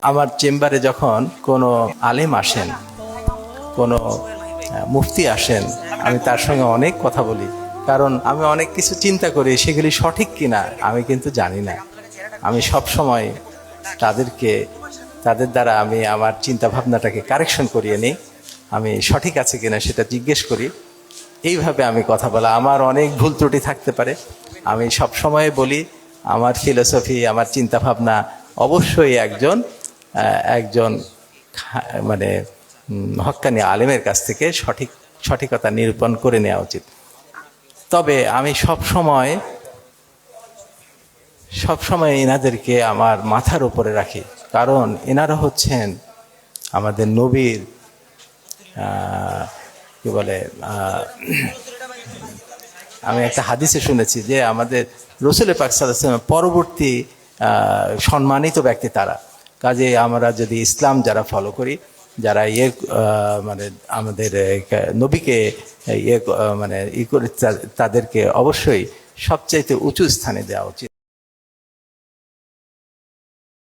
আমার চেম্বারে যখন কোনো আলেম আসেন, কোনো মুফতি আসেন, আমি তার সঙ্গে অনেক কথা বলি, কারণ আমি অনেক কিছু চিন্তা করি, সেগুলি সঠিক কিনা আমি কিন্তু জানি না। আমি সব সময় তাদের দ্বারা আমি আমার চিন্তা ভাবনাটাকে কারেকশন করিয়ে নিই, আমি সঠিক আছে কিনা সেটা জিজ্ঞেস করি। এইভাবে আমি কথা বলা, আমার অনেক ভুল ত্রুটি থাকতে পারে। আমি সব সময় বলি আমার ফিলোসফি, আমার চিন্তা ভাবনা অবশ্যই একজন মানে হক্কানি আলেমের কাছ থেকে সঠিকতা নিরূপণ করে নেওয়া উচিত। তবে আমি সব সময় এনাদেরকে আমার মাথার উপরে রাখি, কারণ এনারা হচ্ছেন আমাদের নবীর কি বলে, আমি একটা হাদিসে শুনেছি যে আমাদের রাসূল পাক সাল্লাল্লাহু আলাইহি ওয়াসাল্লাম পরবর্তী সম্মানিত ব্যক্তি তারা। কাজে আমরা যদি ইসলাম যারা ফলো করি, যারা মানে আমাদের নবীকে করে তাদেরকে অবশ্যই সবচাইতে উঁচু স্থানে দেওয়া উচিত।